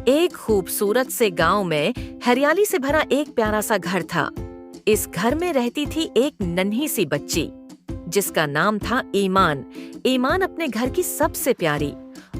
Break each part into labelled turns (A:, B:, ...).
A: एक खूबसूरत से गांव में हरियाली से भरा एक प्यारा सा घर था। इस घर में रहती थी एक नन्ही सी बच्ची जिसका नाम था ईमान। ईमान अपने घर की सबसे प्यारी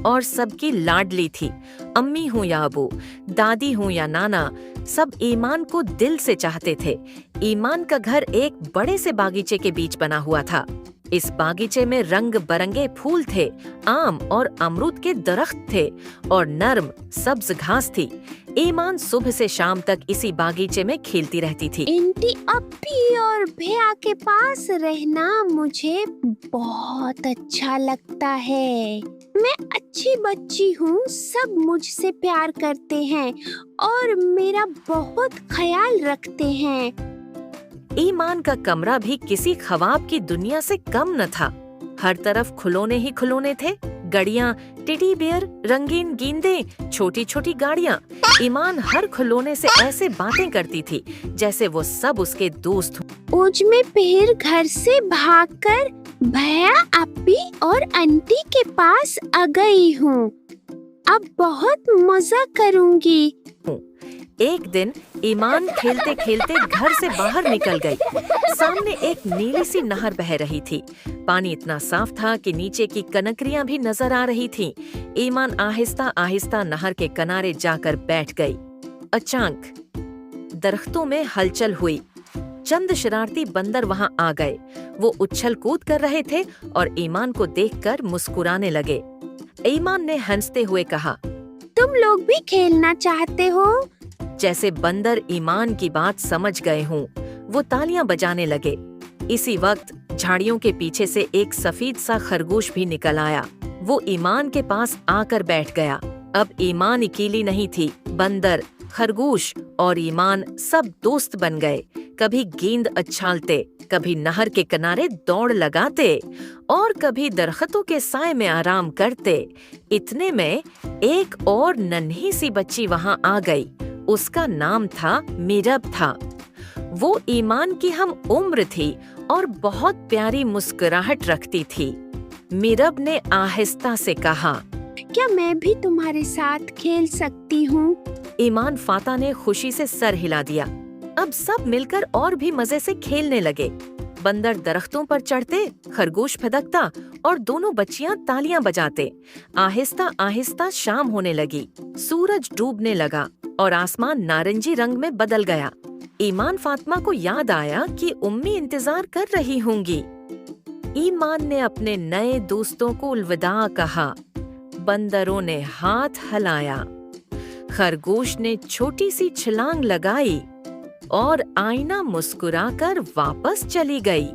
A: और सबकी लाडली थी। अम्मी हूँ या अबू, दादी हूँ या नाना, सब ईमान को दिल से चाहते थे। ईमान का घर एक बड़े से बागीचे के बीच बना हुआ था। इस बागीचे में रंग बरंगे फूल थे, आम और अमरूद के दरख्त थे और नर्म सब्ज घास थी। ईमान सुबह से शाम तक इसी बागीचे में खेलती रहती थी।
B: आंटी अप्पी और भैया के पास रहना मुझे बहुत अच्छा लगता है। मैं अच्छी बच्ची हूँ, सब मुझसे प्यार करते हैं और मेरा बहुत ख्याल रखते हैं।
A: ईमान का कमरा भी किसी ख्वाब की दुनिया से कम न था। हर तरफ खिलौने ही खिलौने थे, गड़ियाँ, टेडी बियर, रंगीन गेंदें, छोटी छोटी गाड़ियाँ। ईमान हर खिलौने से ऐसे बातें करती थी जैसे वो सब उसके दोस्त हों।
B: आज मैं फिर घर से भागकर भैया, अप्पी और आंटी के पास आ गई हूँ। अब बहुत मजा करूँगी।
A: एक दिन ईमान खेलते खेलते घर से बाहर निकल गई। सामने एक नीली सी नहर बह रही थी। पानी इतना साफ था कि नीचे की कनकरियां भी नजर आ रही थीं। ईमान आहिस्ता आहिस्ता नहर के किनारे जाकर बैठ गई। अचानक दरख्तों में हलचल हुई। चंद शरारती बंदर वहां आ गए। वो उछल कूद कर रहे थे और ईमान को देखकर मुस्कुराने लगे। ईमान ने हंसते हुए कहा,
B: तुम लोग भी खेलना चाहते हो?
A: जैसे बंदर ईमान की बात समझ गए हों, वो तालियां बजाने लगे। इसी वक्त झाड़ियों के पीछे से एक सफेद सा खरगोश भी निकल आया। वो ईमान के पास आकर बैठ गया। अब ईमान अकेली नहीं थी। बंदर, खरगोश और ईमान सब दोस्त बन गए। कभी गेंद उछालते, कभी नहर के किनारे दौड़ लगाते और कभी दरख्तों के साए में आराम करते। इतने में एक और नन्ही सी बच्ची वहां आ गई। उसका नाम था मीरब था। वो ईमान की हम उम्र थी और बहुत प्यारी मुस्कुराहट रखती थी। मीरब ने आहिस्ता से कहा,
B: क्या मैं भी तुम्हारे साथ खेल सकती हूँ?
A: ईमान फाता ने खुशी से सर हिला दिया। अब सब मिलकर और भी मजे से खेलने लगे। बंदर दरख्तों पर चढ़ते, खरगोश फदकता और दोनों बच्चियां तालियां बजाते। आहिस्ता आहिस्ता शाम होने लगी। सूरज डूबने लगा और आसमान नारंगी रंग में बदल गया। ईमान फातिमा को याद आया कि उम्मी इंतजार कर रही होंगी। ईमान ने अपने नए दोस्तों को अलविदा कहा। बंदरों ने हाथ हिलाया, खरगोश ने छोटी सी छलांग लगाई और आईना मुस्कुराकर वापस चली गई।